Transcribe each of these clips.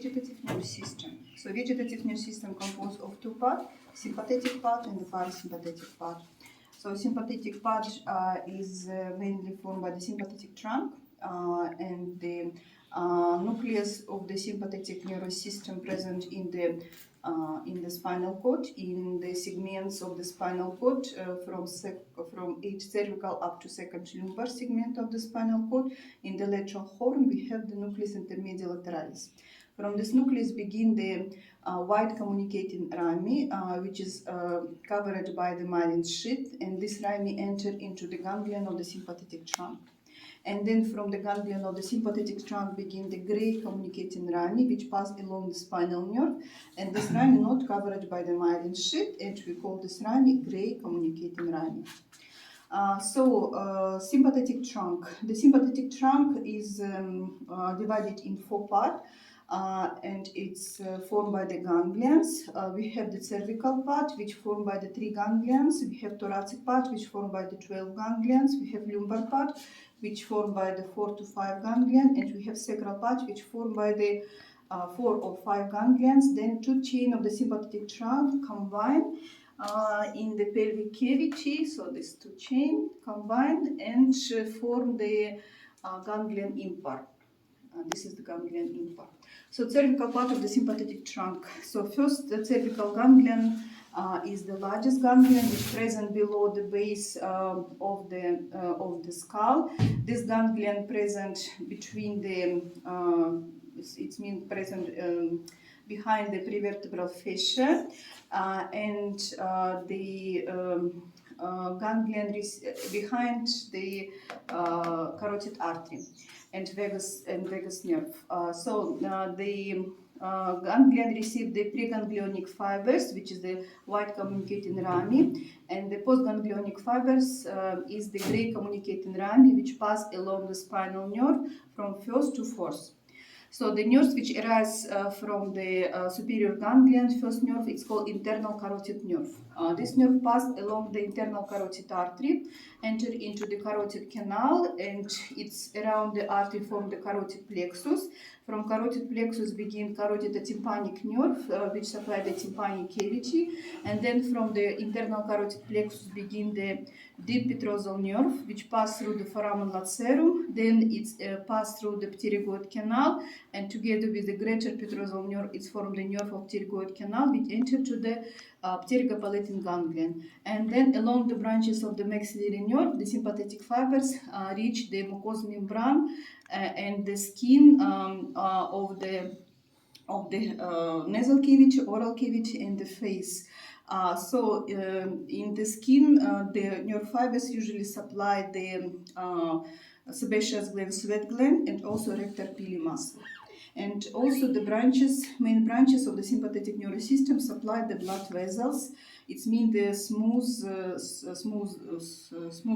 vegetative nervous system. So vegetative nervous system composed of two parts, sympathetic part and the parasympathetic part. So sympathetic part is mainly formed by the sympathetic trunk and the nucleus of the sympathetic nervous system present in the spinal cord, in the segments of the spinal cord from each cervical up to second lumbar segment of the spinal cord. In the lateral horn, we have the nucleus intermedia lateralis. From this nucleus begin the wide communicating rami, which is covered by the myelin sheath, and this rami enter into the ganglion of the sympathetic trunk. And then from the ganglion of the sympathetic trunk begin the gray communicating rami, which pass along the spinal nerve, and this rami not covered by the myelin sheath, and we call this rami gray communicating rami. Sympathetic trunk. The sympathetic trunk is divided in four parts. And it's formed by the ganglions. We have the cervical part, which formed by the 3 ganglions. We have thoracic part, which formed by the 12 ganglions. We have lumbar part, which formed by the 4 to 5 ganglion, and we have sacral part, which formed by the 4 or 5 ganglions. Then 2 chain of the sympathetic trunk combine in the pelvic cavity. So these 2 chain combine and form the ganglion impart. This is the ganglion impart. So cervical part of the sympathetic trunk. So first, the cervical ganglion is the largest ganglion, which is present below the base of the skull. This ganglion present between the behind the prevertebral fascia, and the ganglion behind the carotid artery and vagus nerve. The ganglion receive the preganglionic fibers, which is the white communicating rami, and the postganglionic fibers is the gray communicating rami, which pass along the spinal nerve from first to fourth. So the nerves which arise from the superior ganglion, first nerve, it's called internal carotid nerve. This nerve passes along the internal carotid artery, enter into the carotid canal, and it's around the artery from the carotid plexus. From carotid plexus begin carotid tympanic nerve, which supply the tympanic cavity, and then from the internal carotid plexus begin the deep petrosal nerve, which pass through the foramen lacerum. Then it's pass through the pterygoid canal, and together with the greater petrosal nerve, it's formed the nerve of pterygoid canal, which enter to the pterygopalatin ganglion. And then along the branches of the maxillary nerve, the sympathetic fibers reach the mucous membrane and the skin of the nasal cavity, oral cavity, and the face. In the skin, the nerve fibers usually supply the sebaceous gland, sweat gland, and also rectus pili muscle. And also the main branches of the sympathetic nervous system supply the blood vessels. It means the smooth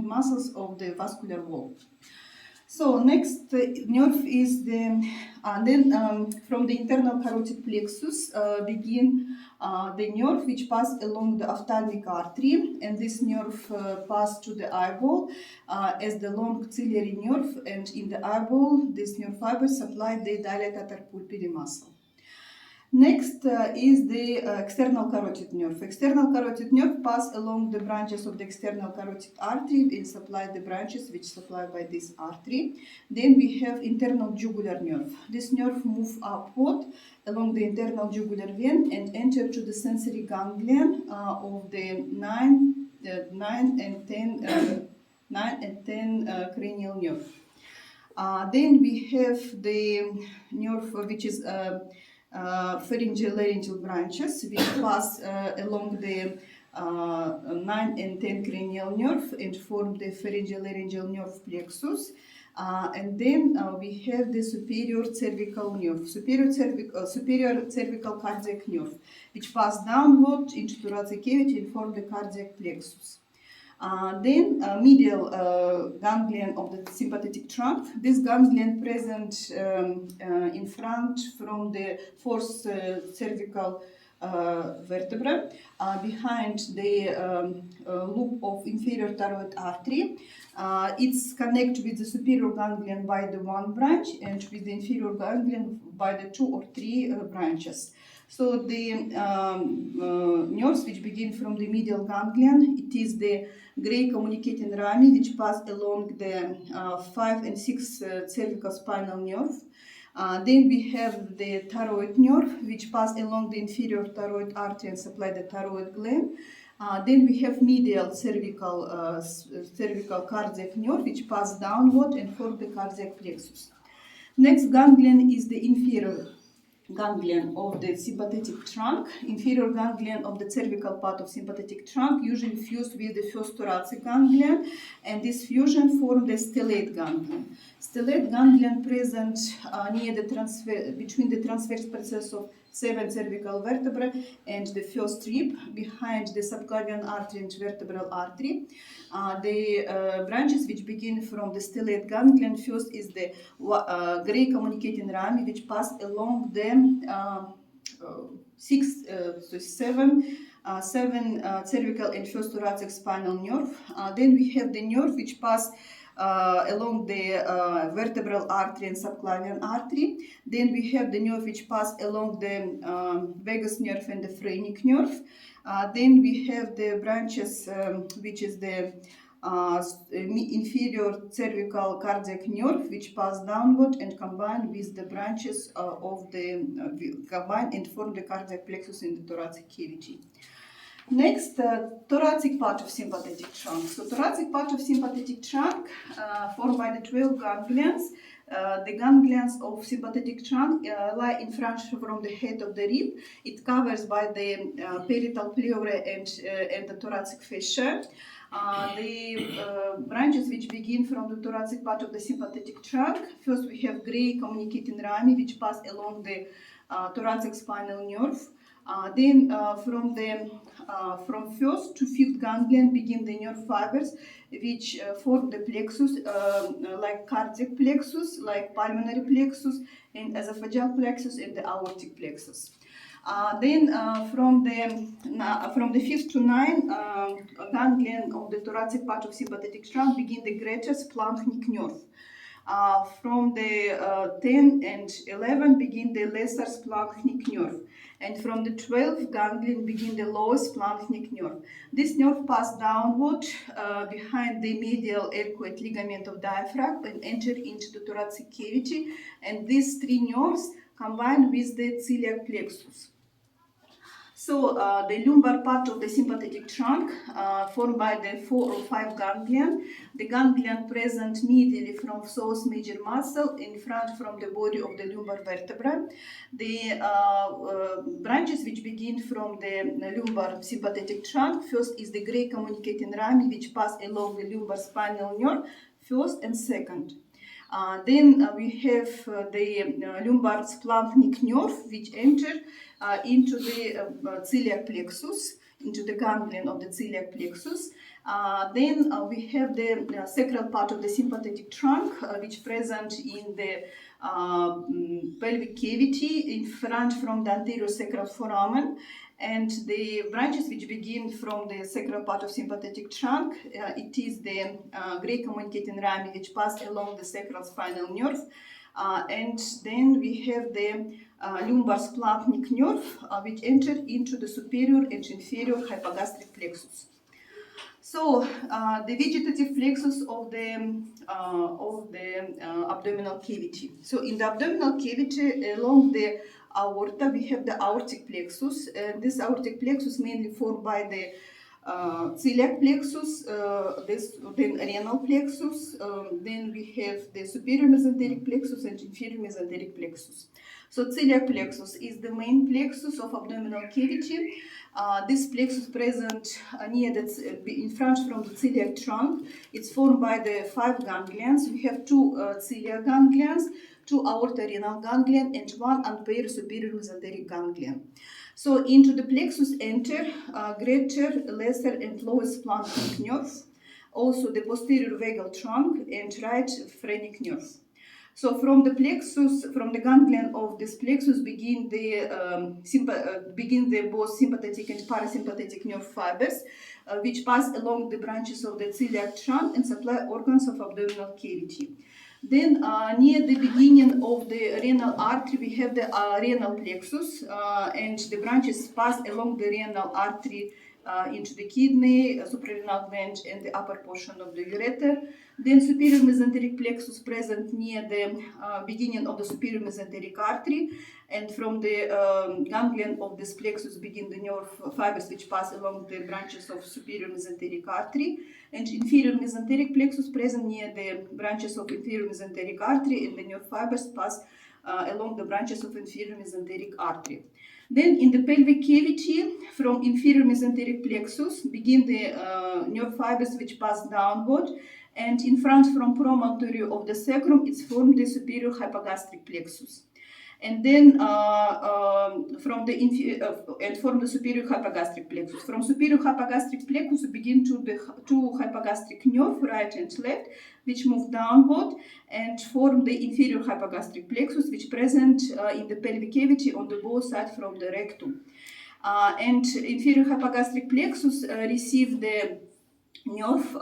muscles of the vascular wall. So next nerve is from the internal carotid plexus begin the nerve which pass along the ophthalmic artery, and this nerve pass to the eyeball as the long ciliary nerve, and in the eyeball this nerve fibers supply the dilatator pulpili muscle. Next is the external carotid nerve. External carotid nerve pass along the branches of the external carotid artery and supply the branches which supplied by this artery. Then we have internal jugular nerve. This nerve move upward along the internal jugular vein and enter to the sensory ganglion of the 9 and 10 cranial nerve. Then we have the nerve which is pharyngeal-laryngeal branches, which pass along the 9 and 10 cranial nerve and form the pharyngeal-laryngeal nerve plexus. And then we have the superior cervical nerve, superior cervical cardiac nerve, which pass downward into thoracic cavity and form the cardiac plexus. Then medial ganglion of the sympathetic trunk. This ganglion present in front from the fourth cervical vertebra, behind the loop of inferior thyroid artery. It's connected with the superior ganglion by the one branch, and with the inferior ganglion by the 2 or 3 branches. So the nerves which begin from the medial ganglion, it is the gray communicating rami which pass along the 5 and 6 cervical spinal nerve. Then we have the thyroid nerve which pass along the inferior thyroid artery and supply the thyroid gland. Then we have medial cervical cardiac nerve which pass downward and form the cardiac plexus. Next ganglion is the inferior ganglion of the sympathetic trunk. Inferior ganglion of the cervical part of sympathetic trunk usually fused with the first thoracic ganglion, and this fusion formed the stellate ganglion. Stellate ganglion present near the between the transverse process of 7 cervical vertebrae and the first rib, behind the subclavian artery and vertebral artery. The branches which begin from the stellate ganglion, first is the gray communicating rami which pass along the 7 cervical and first thoracic spinal nerve. Then we have the nerve which pass along the vertebral artery and subclavian artery. Then we have the nerve which pass along the vagus nerve and the phrenic nerve. Then we have the branches which is the inferior cervical cardiac nerve which pass downward and combine with the branches of the combine and form the cardiac plexus in the thoracic cavity. Next, thoracic part of sympathetic trunk. So thoracic part of sympathetic trunk formed by the 12 ganglions. The ganglions of sympathetic trunk lie in front from the head of the rib. It covers by the parietal pleura and the thoracic fascia. The branches which begin from the thoracic part of the sympathetic trunk. First we have gray communicating rami which pass along the thoracic spinal nerve. Then from first to fifth ganglion begin the nerve fibers which form the plexus like cardiac plexus, like pulmonary plexus and esophageal plexus and the aortic plexus. Then from the 5th to 9 ganglion of the thoracic part of sympathetic trunk begin the greater splanchnic nerve. From the 10 and 11 begin the lesser splanchnic nerve, and from the 12th ganglion begin the lower splanchnic nerve. This nerve pass downward behind the medial arcuate ligament of diaphragm and enter into the thoracic cavity, and these 3 nerves combine with the celiac plexus. So the lumbar part of the sympathetic trunk formed by the 4 or 5 ganglion. The ganglion present medially from psoas major muscle in front from the body of the lumbar vertebra. The branches which begin from the lumbar sympathetic trunk. First is the gray communicating rami which pass along the lumbar spinal nerve, first and second. Then we have the lumbar splanchnic nerve which enter into the celiac plexus, into the ganglion of the celiac plexus. Then we have the sacral part of the sympathetic trunk which present in the pelvic cavity in front from the anterior sacral foramen, and the branches which begin from the sacral part of sympathetic trunk, it is the gray communicating rami which pass along the sacral spinal nerve, and then we have the lumbar splanchnic nerve which enter into the superior and inferior hypogastric plexus. So the vegetative plexus of the abdominal cavity. So in the abdominal cavity along the aorta we have the aortic plexus. This aortic plexus mainly formed by the celiac plexus, then renal plexus, then we have the superior mesenteric plexus and inferior mesenteric plexus. So celiac plexus is the main plexus of abdominal cavity. This plexus present near in front from the celiac trunk. It's formed by the 5 ganglions. We have 2 celiac ganglions, 2 aortorenal ganglion, and 1 unpaired superior mesenteric ganglion. So into the plexus enter greater, lesser, and lower splanchnic nerve, also the posterior vagal trunk and right phrenic nerve. So from the plexus, from the ganglion of this plexus begin the both sympathetic and parasympathetic nerve fibers, which pass along the branches of the celiac trunk and supply organs of abdominal cavity. Then near the beginning of the renal artery, we have the renal plexus, and the branches pass along the renal artery into the kidney, suprarenal gland, and the upper portion of the ureter. Then superior mesenteric plexus present near the beginning of the superior mesenteric artery, and from the ganglion of this plexus begin the nerve fibers which pass along the branches of superior mesenteric artery, and inferior mesenteric plexus present near the branches of inferior mesenteric artery, and the nerve fibers pass along the branches of inferior mesenteric artery. Then in the pelvic cavity, from inferior mesenteric plexus begin the nerve fibers which pass downward, and in front from promontory of the sacrum it's formed the superior hypogastric plexus. And then from the superior hypogastric plexus. From superior hypogastric plexus begin to the two hypogastric nerve, right and left, which move downward and form the inferior hypogastric plexus, which present in the pelvic cavity on the both sides from the rectum. And inferior hypogastric plexus receive the nerve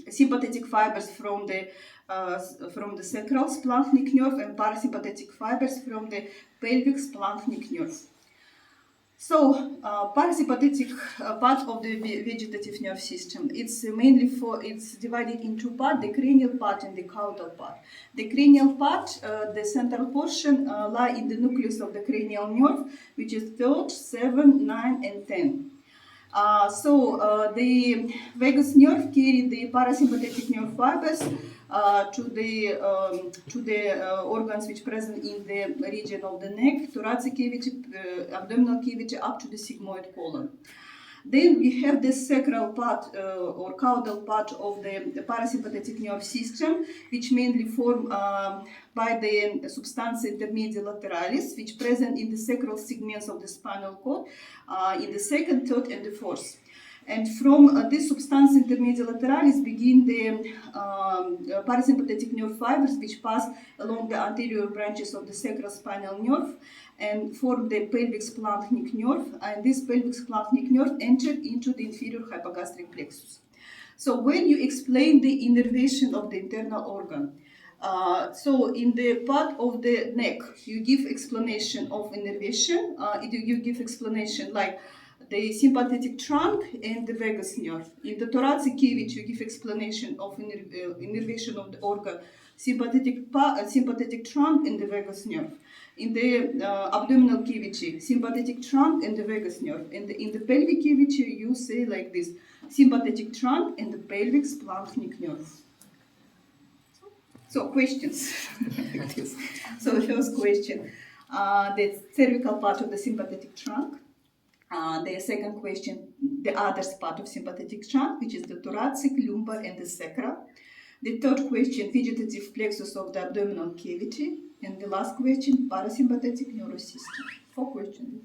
sympathetic fibers from the sacral splanchnic nerve and parasympathetic fibers from the pelvic splanchnic nerve. So, parasympathetic part of the vegetative nerve system, it's divided into two parts, the cranial part and the caudal part. The cranial part, the central portion, lie in the nucleus of the cranial nerve, which is 3rd, 7, 9, and 10. The vagus nerve carry the parasympathetic nerve fibers to the organs which present in the region of the neck, thoracic cavity, abdominal cavity, up to the sigmoid colon. Then we have the sacral part or caudal part of the parasympathetic nerve system, which mainly formed by the substantia intermedia lateralis, which present in the sacral segments of the spinal cord, in the 2nd, 3rd, and the 4th. And from this substantia intermedia lateralis begin the parasympathetic nerve fibers, which pass along the anterior branches of the sacral spinal nerve and form the pelvic splanchnic nerve, and this pelvic splanchnic nerve entered into the inferior hypogastric plexus. So when you explain the innervation of the internal organ, so in the part of the neck, you give explanation of innervation, you give explanation like the sympathetic trunk and the vagus nerve. In the thoracic cavity, you give explanation of innervation of the organ, sympathetic trunk and the vagus nerve. In the abdominal cavity, sympathetic trunk and the vagus nerve. And in the pelvic cavity, you say like this, sympathetic trunk and the pelvic splanchnic nerve. So questions. So the first question, the cervical part of the sympathetic trunk. The second question, the other part of sympathetic trunk, which is the thoracic, lumbar, and the sacral. The third question, vegetative plexus of the abdominal cavity. And the last question, parasympathetic nervous system. 4 questions.